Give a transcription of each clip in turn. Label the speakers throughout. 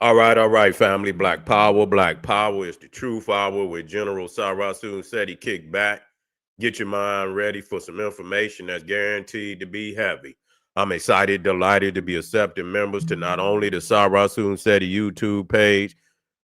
Speaker 1: All right, family. Black Power. Black Power is the truth hour with General SH0T. Kick back. Get your mind ready for some information that's guaranteed to be heavy. I'm excited, delighted to be accepting members to not only the SH0T YouTube page,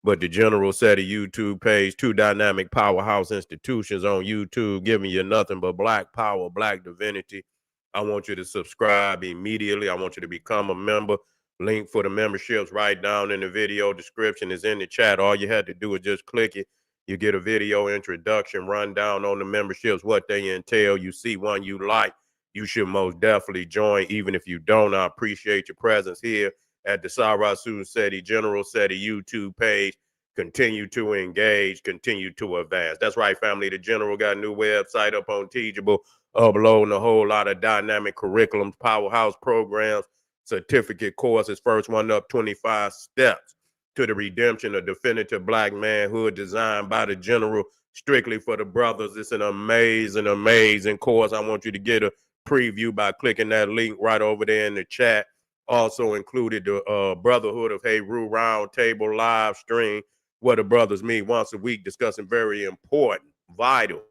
Speaker 1: but the General SETI YouTube page, two dynamic powerhouse institutions on YouTube, giving you nothing but black power, black divinity. I want you to subscribe immediately. I want you to become a member. Link for the memberships right down in the video description is in the chat. All you had to do is just click it. You get a video introduction, rundown on the memberships, what they entail. You see one you like, you should most definitely join. Even if you don't, I appreciate your presence here at the Sarasu SETI General SETI YouTube page. Continue to engage, continue to advance. That's right, family. The General got a new website up on Teachable, uploading a whole lot of dynamic curriculums, powerhouse programs, certificate courses. First one up, 25 steps to the redemption of definitive black manhood, designed by the General strictly for the brothers. It's an amazing, amazing course. I want you to get a preview by clicking that link right over there in the chat. Also included the Brotherhood of Heru Round Table live stream, where the brothers meet once a week discussing very important, vital,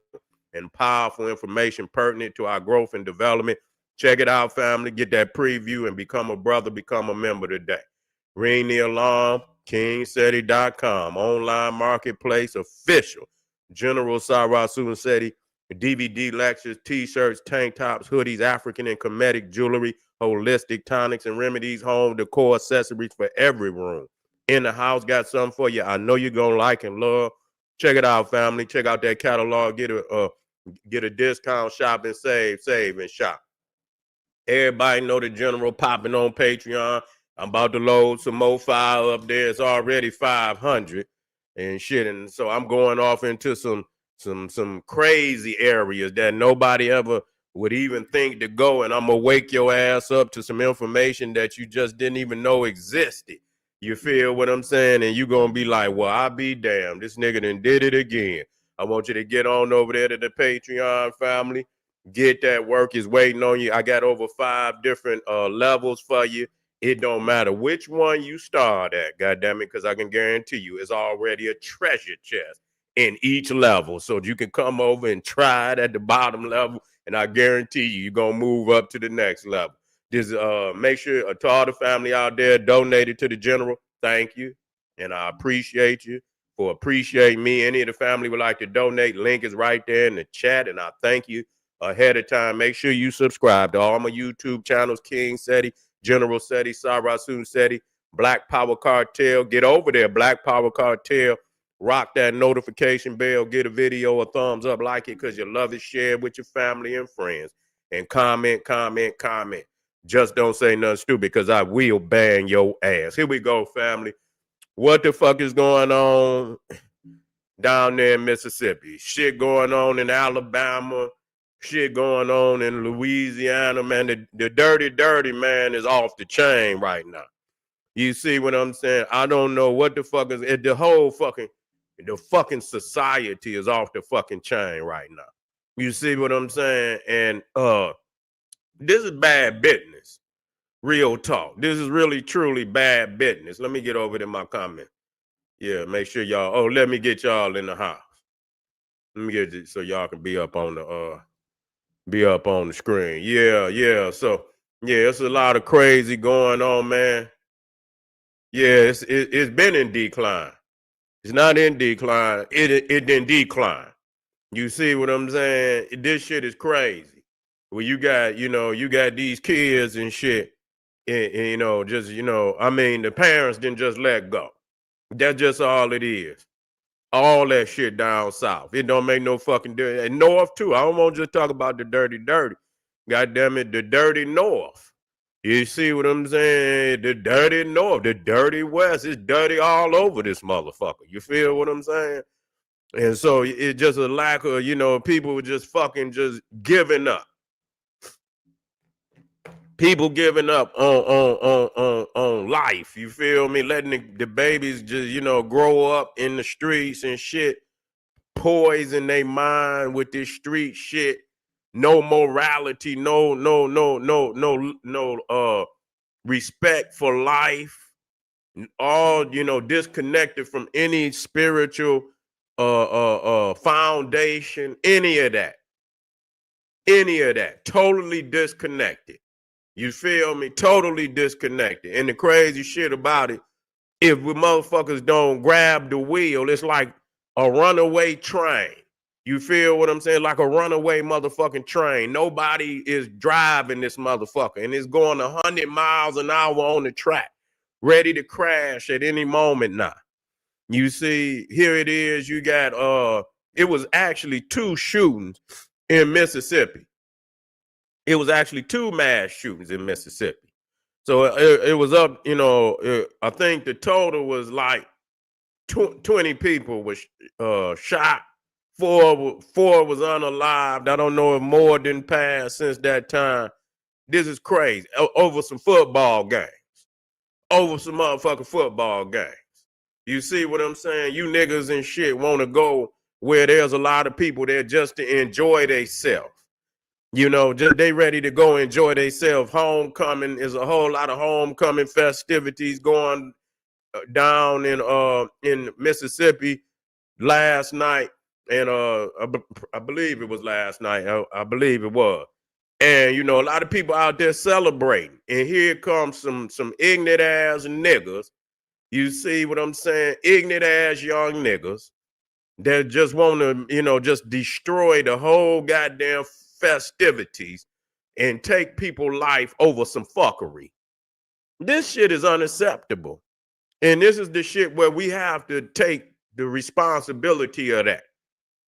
Speaker 1: and powerful information pertinent to our growth and development. Check it out, family. Get that preview and become a brother, become a member today. Ring the alarm, kingseti.com, online marketplace, official General Sarasu SETI, DVD lectures, t-shirts, tank tops, hoodies, African and Kemetic jewelry, holistic tonics and remedies, home decor accessories for every room. In the house, got something for you. I know you're going to like and love. Check it out, family. Check out that catalog. Get a discount, shop and save and shop. Everybody know the General popping on Patreon. I'm about to load some more file up there. It's already 500 and shit. And so I'm going off into some crazy areas that nobody ever would even think to go. And I'm gonna wake your ass up to some information that you just didn't even know existed. You feel what I'm saying? And you gonna be like, well, I be damned. This nigga done did it again. I want you to get on over there to the Patreon family. Get that work is waiting on you. I got over 5 different levels for you. It don't matter which one you start at, goddamn it, because I can guarantee you it's already a treasure chest in each level. So you can come over and try it at the bottom level, and I guarantee you're gonna move up to the next level. Just make sure to all the family out there donated to the General. Thank you, and I appreciate you for appreciating me. Any of the family would like to donate, link is right there in the chat, and I thank you ahead of time. Make sure you subscribe to all my YouTube channels, King SETI, General SETI, Sarasu SETI, Black Power Cartel. Get over there, Black Power Cartel. Rock that notification bell. Get a video a thumbs up, like it because you love it. Share it with your family and friends. And comment, comment, comment. Just don't say nothing stupid because I will bang your ass. Here we go, family. What the fuck is going on down there in Mississippi? Shit going on in Alabama. Shit going on in Louisiana, man. The dirty man is off the chain right now. You see what I'm saying? I don't know what the fuck is it. The fucking society is off the fucking chain right now. You see what I'm saying? And this is bad business. Real talk. This is really truly bad business. Let me get over to my comment. Yeah, make sure y'all. Oh, let me get y'all in the house. Let me get it so y'all can be up on the screen. Yeah. So yeah, it's a lot of crazy going on, man. Yeah, it's been in decline. It's not in decline. It didn't decline. You see what I'm saying? This shit is crazy. Well, you got these kids and shit, and I mean, the parents didn't just let go. That's just all it is. All that shit down south. It don't make no fucking difference. And north too. I don't want to just talk about the dirty. God damn it, the dirty north. You see what I'm saying? The dirty north, the dirty west. It's dirty all over this motherfucker. You feel what I'm saying? And so it's just a lack of, people just fucking just giving up. People giving up on life. You feel me? Letting the babies just, grow up in the streets and shit. Poison their mind with this street shit. No morality, no respect for life, all, you know, disconnected from any spiritual foundation, any of that, totally disconnected. You feel me? Totally disconnected. And the crazy shit about it, if we motherfuckers don't grab the wheel, it's like a runaway train. You feel what I'm saying? Like a runaway motherfucking train. Nobody is driving this motherfucker, and it's going 100 miles an hour on the track, ready to crash at any moment now. You see, here it is. You got it was actually 2 shootings in Mississippi. It was actually 2 mass shootings in Mississippi. So it was up, you know, I think the total was like 20 people was shot. Four was unalived. I don't know if more didn't pass since that time. This is crazy. Over some football games. Over some motherfucking football games. You see what I'm saying? You niggas and shit want to go where there's a lot of people there just to enjoy themselves. You know, just they ready to go enjoy themselves. Homecoming is a whole lot of homecoming festivities going down in Mississippi last night, and I believe it was last night. I believe it was, and you know, a lot of people out there celebrating. And here comes some ignorant ass niggas. You see what I'm saying? Ignorant ass young niggas that just want to, you know, just destroy the whole goddamn festivities and take people's life over some fuckery. This shit is unacceptable. And this is the shit where we have to take the responsibility of that.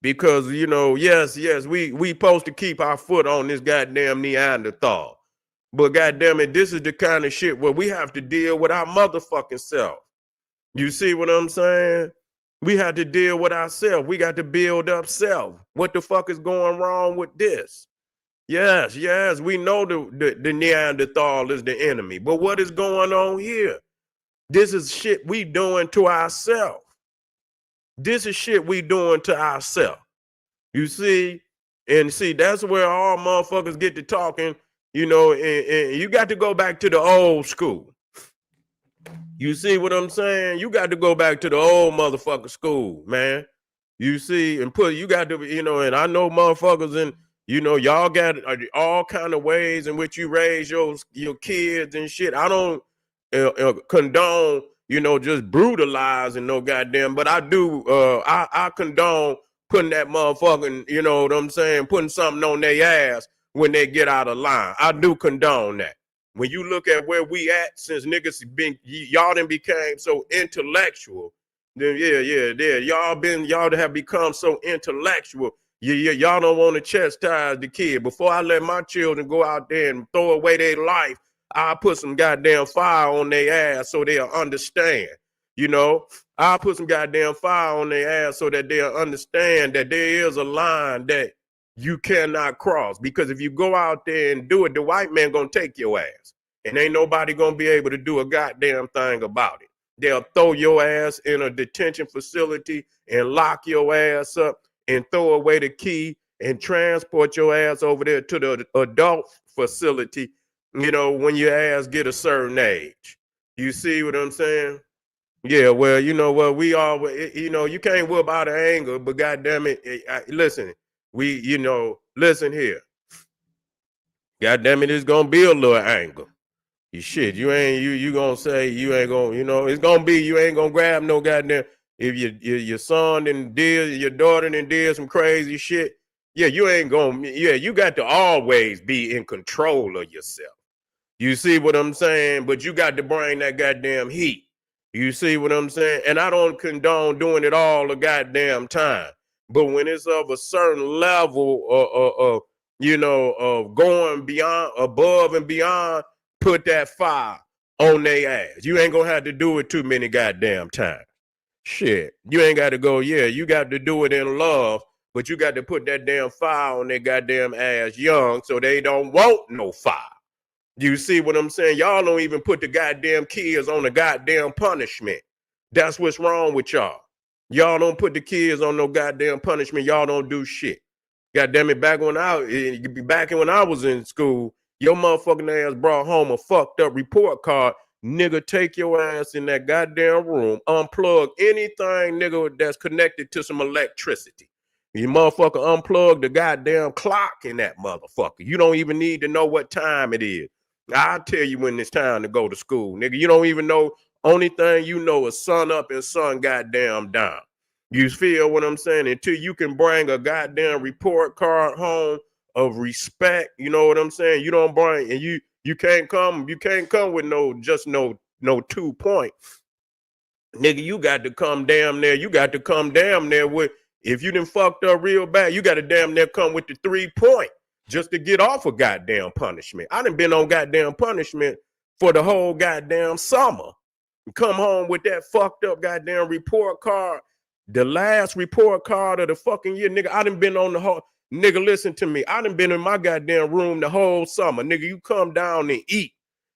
Speaker 1: Because, you know, yes, we supposed to keep our foot on this goddamn Neanderthal. But goddamn it, this is the kind of shit where we have to deal with our motherfucking self. You see what I'm saying? We have to deal with ourselves. We got to build up self. What the fuck is going wrong with this? Yes, we know the Neanderthal is the enemy. But what is going on here? This is shit we doing to ourselves. This is shit we doing to ourselves. You see? And see, that's where all motherfuckers get to talking, you know, and you got to go back to the old school. You see what I'm saying? You got to go back to the old motherfucker school, man. You see, and you got to, you know, and I know motherfuckers, and you know, y'all got all kind of ways in which you raise your kids and shit. I don't condone, you know, just brutalizing no goddamn, but I do, I condone putting that motherfucking, you know what I'm saying, putting something on their ass when they get out of line. I do condone that. When you look at where we at, since niggas y'all done became so intellectual, then y'all have become so intellectual. Y'all don't want to chastise the kid. Before I let my children go out there and throw away their life, I'll put some goddamn fire on their ass so they'll understand. You know, I'll put some goddamn fire on their ass so that they'll understand that there is a line that you cannot cross. Because if you go out there and do it, the white man gonna take your ass. And ain't nobody gonna be able to do a goddamn thing about it. They'll throw your ass in a detention facility and lock your ass up and throw away the key and transport your ass over there to the adult facility, you know, when your ass get a certain age. You see what I'm saying? Yeah, well, you know what, we all, you know, you can't whip out of anger, but goddamn it, listen, you know, listen here. Goddamn it, it's gonna be a little anger. You gonna say you ain't gonna, you know, it's gonna be, you ain't gonna grab no goddamn, if your son and your daughter and did some crazy shit, yeah, you ain't gonna, yeah, you got to always be in control of yourself. You see what I'm saying? But you got to bring that goddamn heat. You see what I'm saying? And I don't condone doing it all the goddamn time. But when it's of a certain level of you know, of going beyond, above and beyond, put that fire on their ass. You ain't gonna have to do it too many goddamn times. Shit, you ain't got to go, yeah, you got to do it in love, but you got to put that damn fire on their goddamn ass young so they don't want no fire. You see what I'm saying? Y'all don't even put the goddamn kids on the goddamn punishment. That's what's wrong with y'all. Y'all don't put the kids on no goddamn punishment. Y'all don't do shit. Goddamn it, back when I was in school, your motherfucking ass brought home a fucked up report card. nigga, take your ass in that goddamn room, unplug anything, nigga, that's connected to some electricity. You motherfucker unplug the goddamn clock in that motherfucker. You don't even need to know what time it is. I'll tell you when it's time to go to school, nigga. You don't even know. Only thing you know is sun up and sun goddamn down. You feel what I'm saying? Until you can bring a goddamn report card home of respect, you know what I'm saying? You don't bring, and you can't come with no 2 point. Nigga, you got to come damn near with, if you done fucked up real bad, you got to damn near come with the 3 point just to get off a goddamn punishment. I done been on goddamn punishment for the whole goddamn summer. Come home with that fucked up goddamn report card. The last report card of the fucking year, nigga. I done been on the whole, nigga, listen to me. I done been in my goddamn room the whole summer. Nigga, you come down and eat.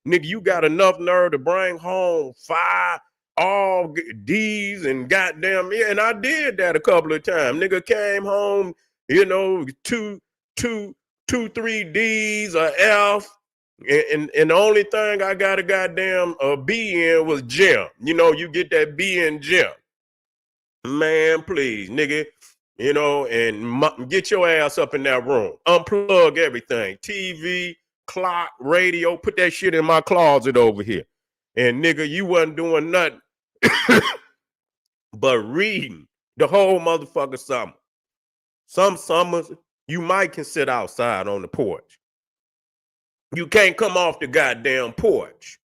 Speaker 1: Nigga, you got enough nerve to bring home 5 all D's and goddamn, yeah, and I did that a couple of times. Nigga came home, you know, 2, 3 D's, a F, and the only thing I got a goddamn B in was gym. You know, you get that B in gym. Man, please, nigga, you know, and get your ass up in that room. Unplug everything. TV, clock, radio, put that shit in my closet over here. And nigga, you wasn't doing nothing but reading the whole motherfucker summer. Some summers, you might can sit outside on the porch. You can't come off the goddamn porch.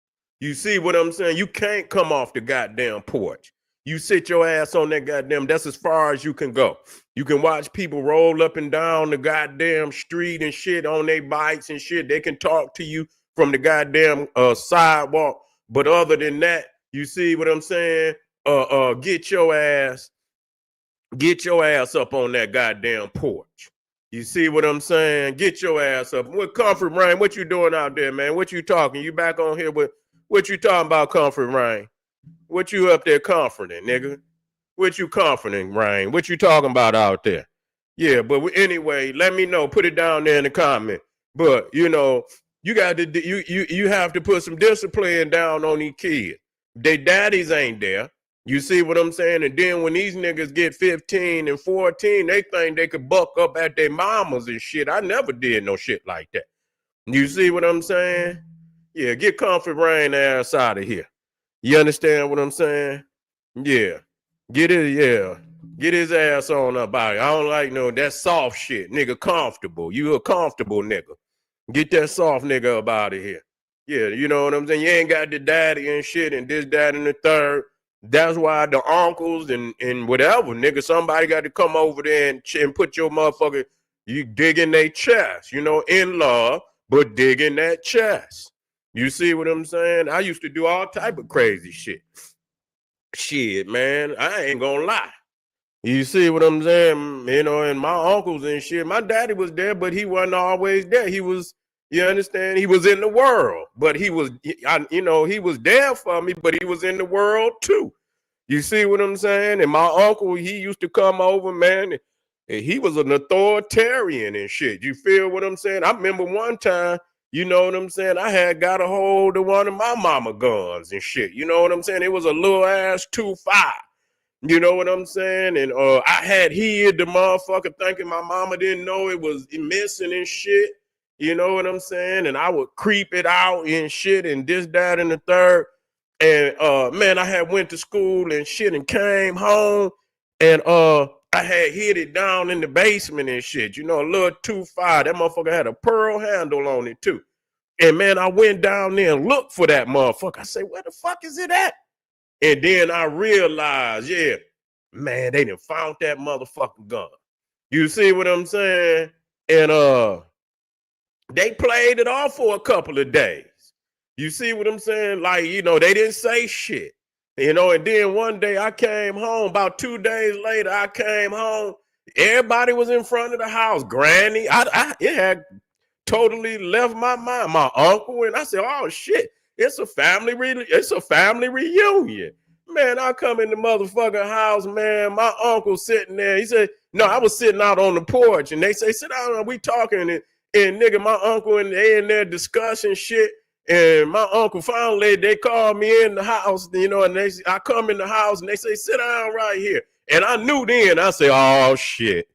Speaker 1: You see what I'm saying? You can't come off the goddamn porch. You sit your ass on that goddamn, that's as far as you can go. You can watch people roll up and down the goddamn street and shit on their bikes and shit. They can talk to you from the goddamn sidewalk. But other than that, you see what I'm saying? Get your ass up on that goddamn porch. You see what I'm saying? Get your ass up. What Comfort Rain? What you doing out there, man? What you talking? You back on here with what you talking about, Comfort Rain? What you up there comforting, nigga? What you comforting, Rain? What you talking about out there? Yeah, but anyway, let me know. Put it down there in the comment. But you know, you got to you have to put some discipline down on these kids. Their daddies ain't there. You see what I'm saying? And then when these niggas get 15 and 14, they think they could buck up at their mamas and shit. I never did no shit like that. You see what I'm saying? Yeah, get Comfort Rain ass out of here. You understand what I'm saying? Yeah. Get his ass on up out here. I don't like no that soft shit. Nigga comfortable. You a comfortable nigga. Get that soft nigga up out of here. Yeah, you know what I'm saying? You ain't got the daddy and shit and this, that, and the third. That's why the uncles and whatever, nigga, somebody got to come over there and put your motherfucker, you dig in their chest, you know, in love, but dig in that chest. You see what I'm saying? I used to do all type of crazy shit. Shit, man, I ain't gonna lie. You see what I'm saying? You know, and my uncles and shit, my daddy was there, but he wasn't always there. He was, you understand? He was in the world, but he was, you know, he was there for me, but he was in the world too. You see what I'm saying? And my uncle, he used to come over, man, and he was an authoritarian and shit. You feel what I'm saying? I remember one time, you know what I'm saying? I had got a hold of one of my mama guns and shit. You know what I'm saying? It was a little ass 2.5. You know what I'm saying? And I had hid the motherfucker thinking my mama didn't know it was missing and shit. You know what I'm saying? And I would creep it out and shit and this, that, and the third. And man, I had went to school and shit and came home and I had hid it down in the basement and shit. You know, a little 2.5. That motherfucker had a pearl handle on it too. And man, I went down there and looked for that motherfucker. I said, where the fuck is it at? And then I realized, yeah, man, they done found that motherfucking gun. You see what I'm saying? And they played it off for a couple of days. You see what I'm saying? Like, you know, they didn't say shit. You know, and then one day I came home, about 2 days later, I came home. Everybody was in front of the house. Granny, it had totally left my mind. My uncle, and I said, oh shit, it's a family reunion. Man, I come in the motherfucking house, man. My uncle sitting there. He said, no, I was sitting out on the porch, and they say, sit down, we talking, and nigga, my uncle and they in there discussing shit. And my uncle finally, they called me in the house, you know, and I come in the house and they say, sit down right here. And I knew then, I said, oh shit,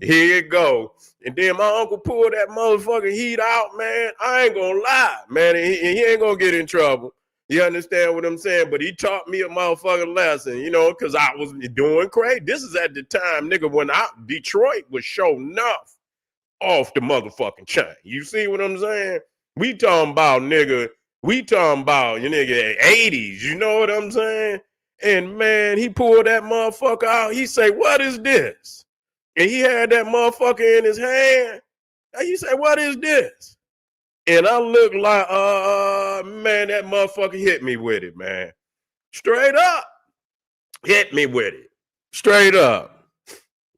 Speaker 1: here it go. And then my uncle pulled that motherfucking heat out, man. I ain't gonna lie, man. He ain't gonna get in trouble. You understand what I'm saying? But he taught me a motherfucking lesson, you know, because I was doing crazy. This is at the time, nigga, when Detroit was show enough off the motherfucking chain. You see what I'm saying? We talking about, nigga, you nigga, 80s, you know what I'm saying? And man, he pulled that motherfucker out. He say, what is this? And he had that motherfucker in his hand. And he said, what is this? And I looked like, man, that motherfucker hit me with it, man. Straight up. Hit me with it. Straight up.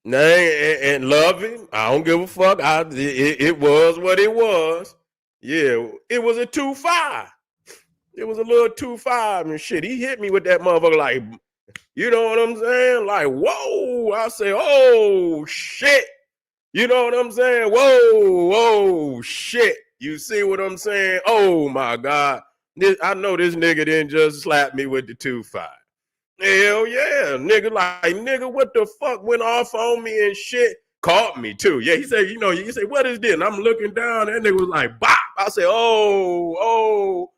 Speaker 1: And love him. I don't give a fuck. It was what it was. Yeah, it was a 2.5. It was a little 2.5 and shit. He hit me with that motherfucker like, you know what I'm saying? Like, whoa. I say, oh, shit. You know what I'm saying? Whoa, shit. You see what I'm saying? Oh, my God. I know this nigga didn't just slap me with the 2.5. Hell yeah. Nigga, what the fuck went off on me and shit? Caught me, too. Yeah, he said, you know, he said, what is this? And I'm looking down. That nigga was like, bop. I said, oh,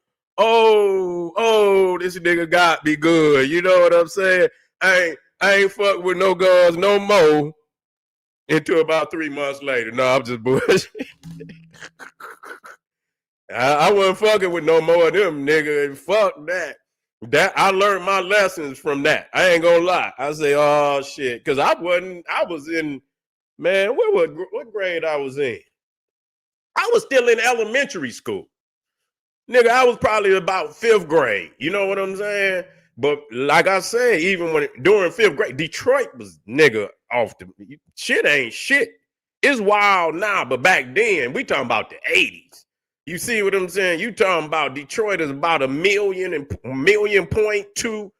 Speaker 1: this nigga got me good. You know what I'm saying? I ain't fuck with no guns no more until about 3 months later. No, I'm just bullshit. I wasn't fucking with no more of them, nigga. Fuck that. I learned my lessons from that. I ain't gonna lie. I say, oh shit. Cause I was in, man, what grade I was in? I was still in elementary school. Nigga, I was probably about 5th grade. You know what I'm saying? But like I said, even during 5th grade, Detroit was nigga off the shit ain't shit. It's wild now, but back then, we talking about the 80s. You see what I'm saying? You talking about Detroit is about 1.2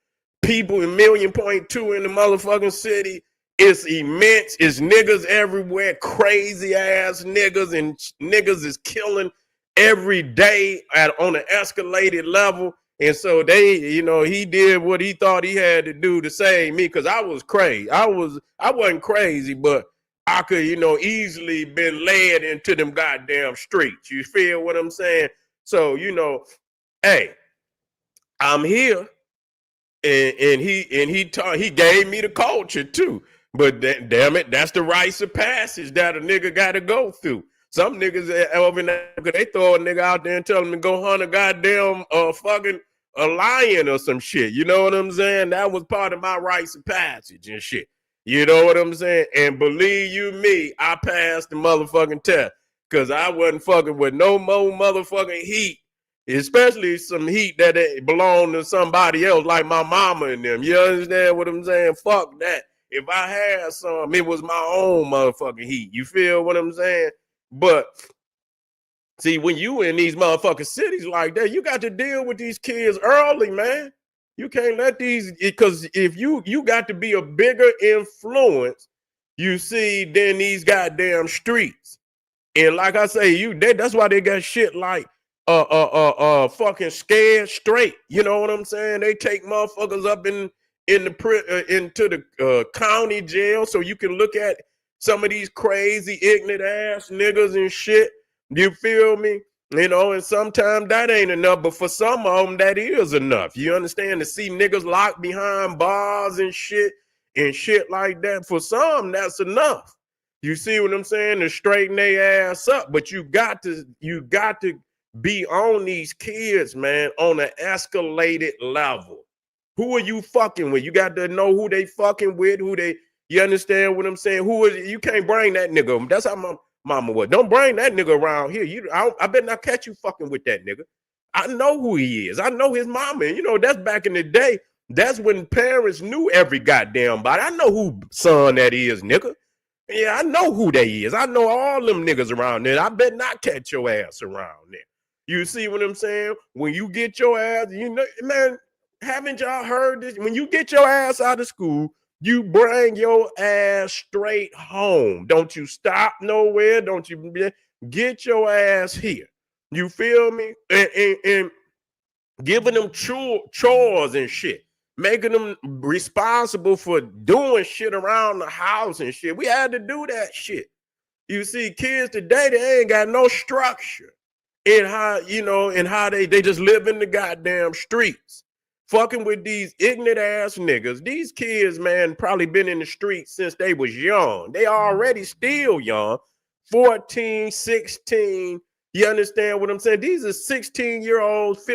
Speaker 1: people, 1.2 in the motherfucking city. It's immense. It's niggas everywhere, crazy ass niggas, and niggas is killing every day on an escalated level. And so he did what he thought he had to do to save me, because I was crazy. I wasn't crazy, but I could, easily been led into them goddamn streets. You feel what I'm saying? So, hey, I'm here, and he gave me the culture too. But damn it, that's the rites of passage that a nigga got to go through. Some niggas over there, they throw a nigga out there and tell him to go hunt a goddamn fucking a lion or some shit. You know what I'm saying? That was part of my rites of passage and shit. You know what I'm saying? And believe you me, I passed the motherfucking test, because I wasn't fucking with no more motherfucking heat, especially some heat that belonged to somebody else, like my mama and them. You understand what I'm saying? Fuck that. If I had some, it was my own motherfucking heat. You feel what I'm saying? But see, when you in these motherfucking cities like that, you got to deal with these kids early, man. You can't let because if you got to be a bigger influence, you see, than these goddamn streets. And like I say, that's why they got shit like fucking Scared Straight. You know what I'm saying? They take motherfuckers up into the county jail so you can look at some of these crazy ignorant ass niggas and shit. You feel me? And sometimes that ain't enough, but for some of them, that is enough. You understand? To see niggas locked behind bars and shit like that, for some, that's enough. You see what I'm saying? To straighten their ass up. But you got to be on these kids, man, on an escalated level. Who are you fucking with? You got to know who they fucking with, you understand what I'm saying? You can't bring that nigga. That's how my mama was. Don't bring that nigga around here. I better not catch you fucking with that nigga. I know who he is. I know his mama. And that's back in the day. That's when parents knew every goddamn body. I know who son that is, nigga. Yeah, I know who they is. I know all them niggas around there. I better not catch your ass around there. You see what I'm saying? When you get your ass, man, haven't y'all heard this? When you get your ass out of school, you bring your ass straight home. Don't you stop nowhere. Don't you get your ass here. You feel me? And giving them chores and shit, making them responsible for doing shit around the house and shit. We had to do that shit. You see, kids today, they ain't got no structure in how, you know, in how they just live in the goddamn streets. Fucking with these ignorant ass niggas. These kids, man, probably been in the streets since they was young. They already still young. 14, 16. You understand what I'm saying? These are 16-year-olds.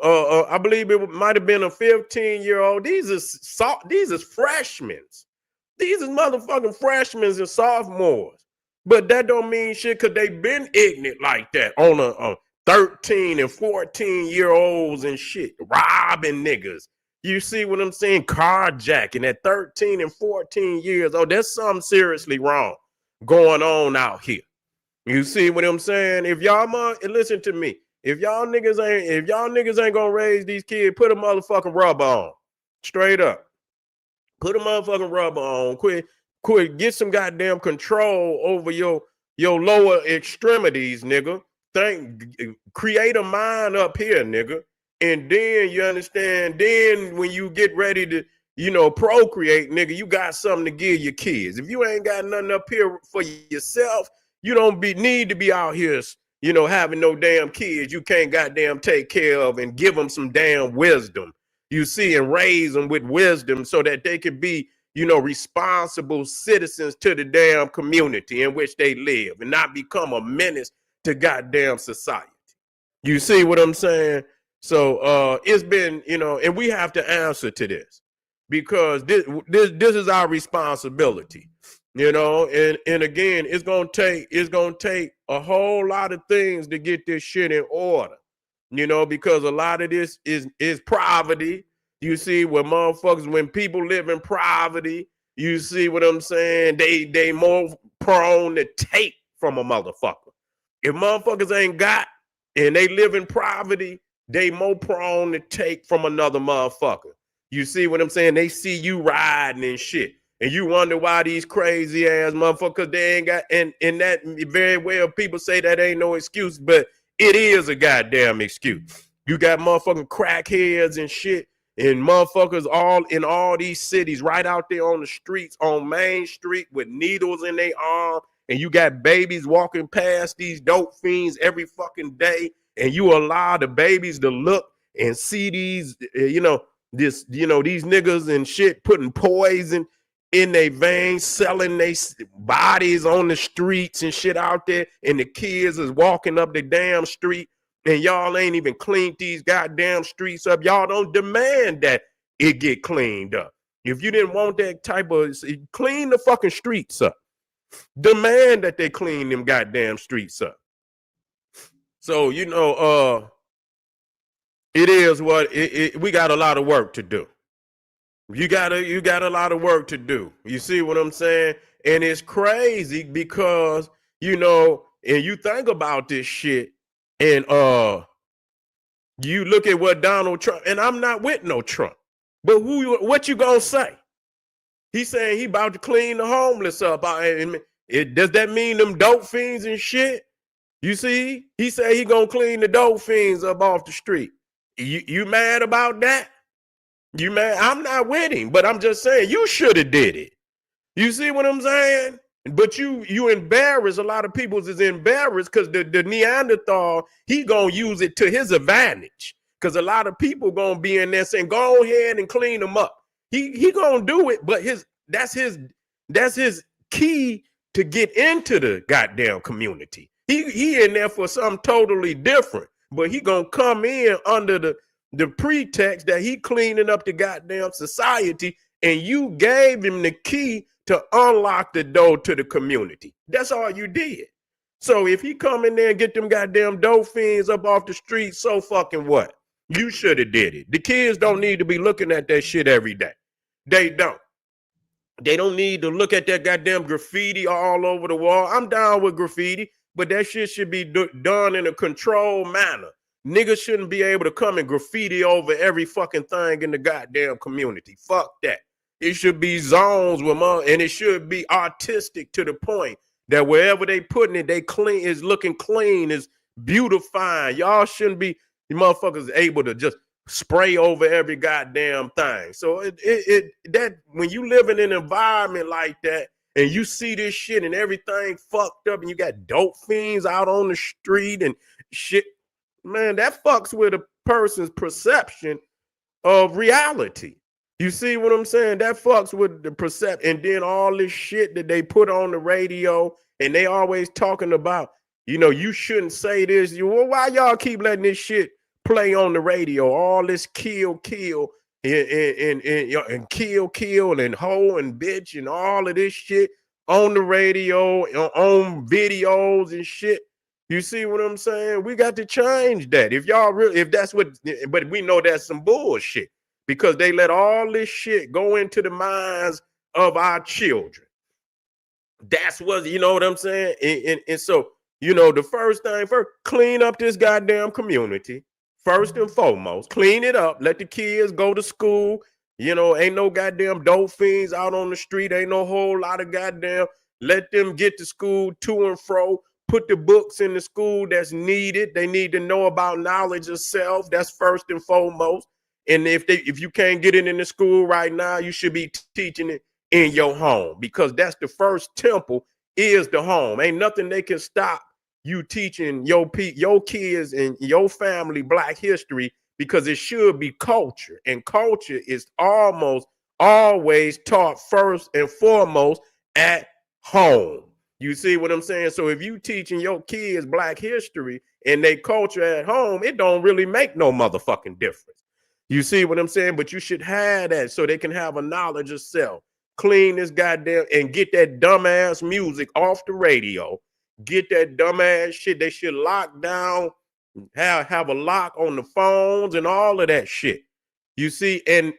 Speaker 1: I believe it might have been a 15-year-old. These are freshmen. These are motherfucking freshmen and sophomores. But that don't mean shit because they been ignorant like that on a 13 and 14-year-olds and shit, robbing niggas. You see what I'm saying? Carjacking at 13 and 14 years old. There's something seriously wrong going on out here. You see what I'm saying? If y'all listen to me, if y'all niggas ain't gonna raise these kids, put a motherfucking rubber on. Straight up. Put a motherfucking rubber on. Quit, get some goddamn control over your lower extremities, nigga. Create a mind up here, nigga. And then you understand, then when you get ready to, you know, procreate, nigga, you got something to give your kids. If you ain't got nothing up here for yourself, you don't need to be out here, you know, having no damn kids you can't goddamn take care of and give them some damn wisdom. You see, and raise them with wisdom so that they can be, you know, responsible citizens to the damn community in which they live and not become a menace to goddamn society. You see what I'm saying? So it's been, you know, and we have to answer to this because this is our responsibility, you know, and again, it's gonna take a whole lot of things to get this shit in order, you know, because a lot of this is poverty. You see, when people live in poverty, you see what I'm saying? They more prone to take from a motherfucker. If motherfuckers ain't got and they live in poverty, they more prone to take from another motherfucker. You see what I'm saying? They see you riding and shit. And you wonder why these crazy ass motherfuckers, they ain't got, and that very well people say that ain't no excuse, but it is a goddamn excuse. You got motherfucking crackheads and shit. And motherfuckers all in all these cities right out there on the streets, on Main Street with needles in their arm. And you got babies walking past these dope fiends every fucking day. And you allow the babies to look and see these, these niggas and shit putting poison in their veins, selling their bodies on the streets and shit out there. And the kids is walking up the damn street. And y'all ain't even cleaned these goddamn streets up. Y'all don't demand that it get cleaned up. If you didn't want that type of, clean the fucking streets up. Demand that they clean them goddamn streets up. So, you know, it is what we got a lot of work to do. You got a lot of work to do. You see what I'm saying? And it's crazy because, you know, and you think about this shit. And you look at what Donald Trump, and I'm not with no Trump, but what you gonna say? He's saying he about to clean the homeless up. Does that mean them dope fiends and shit? You see, he said he gonna clean the dope fiends up off the street. You mad about that? You mad? I'm not with him, but I'm just saying you should have did it. You see what I'm saying? But you embarrass, a lot of people is embarrassed because the Neanderthal, he gonna use it to his advantage. Because a lot of people gonna be in there saying, go ahead and clean them up. He gonna do it, but that's his key to get into the goddamn community. He in there for something totally different, but he gonna come in under the pretext that he cleaning up the goddamn society, and you gave him the key to unlock the door to the community. That's all you did. So if he come in there and get them goddamn dope fiends up off the street, so fucking what? You should have did it. The kids don't need to be looking at that shit every day. They don't. They don't need to look at that goddamn graffiti all over the wall. I'm down with graffiti, but that shit should be done in a controlled manner. Niggas shouldn't be able to come and graffiti over every fucking thing in the goddamn community. Fuck that. It should be zones and it should be artistic to the point that wherever they putting it, they clean, is looking clean, is beautifying. Y'all shouldn't be, you motherfuckers, able to just spray over every goddamn thing. So that when you live in an environment like that and you see this shit and everything fucked up and you got dope fiends out on the street and shit, man, that fucks with a person's perception of reality. You see what I'm saying? That fucks with the perception. And then all this shit that they put on the radio and they always talking about, you know, you shouldn't say this. Well, why y'all keep letting this shit play on the radio? All this kill and kill and hoe and bitch and all of this shit on the radio, on videos and shit. You see what I'm saying? We got to change that. If y'all really, if that's what, but we know that's some bullshit because they let all this shit go into the minds of our children. That's what, you know what I'm saying? And so, you know, the first thing first, clean up this goddamn community. First and foremost, clean it up. Let the kids go to school. You know, ain't no goddamn dope fiends out on the street. Ain't no whole lot of goddamn. Let them get to school to and fro. Put the books in the school that's needed. They need to know about knowledge of self. That's first and foremost. And if you can't get it in the school right now, you should be teaching it in your home because that's the first temple is the home. Ain't nothing they can stop you teaching your kids and your family Black history because it should be culture. And culture is almost always taught first and foremost at home. You see what I'm saying? So if you teaching your kids Black history and they culture at home, it don't really make no motherfucking difference. You see what I'm saying? But you should have that so they can have a knowledge of self. Clean this goddamn and get that dumbass music off the radio. Get that dumbass shit. They should lock down, have a lock on the phones and all of that shit. You see, and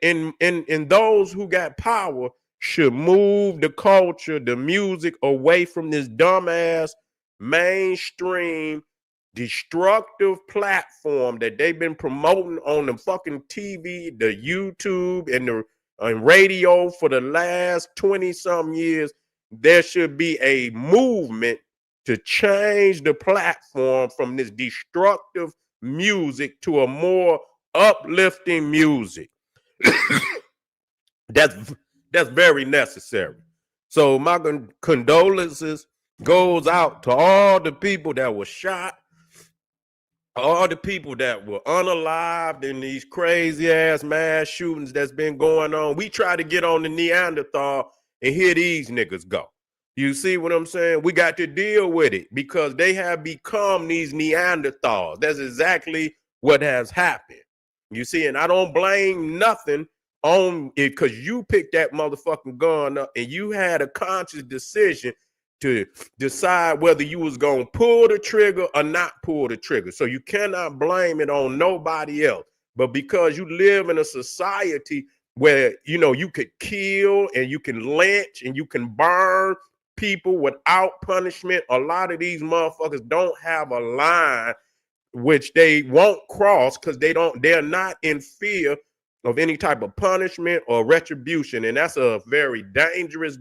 Speaker 1: those who got power should move the culture, the music away from this dumbass mainstream destructive platform that they've been promoting on the fucking TV, the YouTube, and the radio for the last 20-something years. There should be a movement to change the platform from this destructive music to a more uplifting music. That's very necessary. So my condolences goes out to all the people that were shot, all the people that were unalived in these crazy ass mass shootings that's been going on. We try to get on the Neanderthal and here these niggas go. You see what I'm saying? We got to deal with it because they have become these Neanderthals. That's exactly what has happened. You see, and I don't blame nothing on it because you picked that motherfucking gun up and you had a conscious decision to decide whether you was going to pull the trigger or not pull the trigger. So you cannot blame it on nobody else. But because you live in a society where, you know, you could kill and you can lynch and you can burn people without punishment, a lot of these motherfuckers don't have a line which they won't cross because they're not in fear of any type of punishment or retribution. And that's a very dangerous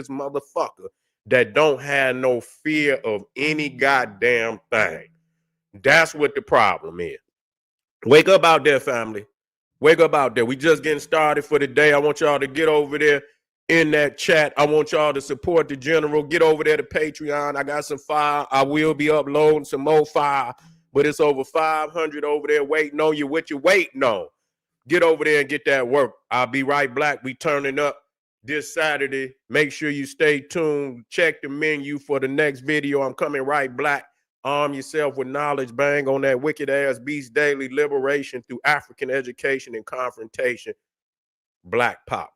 Speaker 1: motherfucker that don't have no fear of any goddamn thing. That's what the problem is. Wake up out there, family. Wake up out there. We just getting started for the day. I want y'all to get over there in that chat. I want y'all to support the general. Get over there to Patreon. I got some fire. I will be uploading some more fire, but it's over 500 over there waiting on you. What you waiting on? Get over there and get that work. I'll be right black. We turning up this Saturday. Make sure you stay tuned. Check the menu for the next video. I'm coming right black. Arm yourself with knowledge. Bang on that wicked ass beast daily. Liberation through African education and confrontation. Black Pop.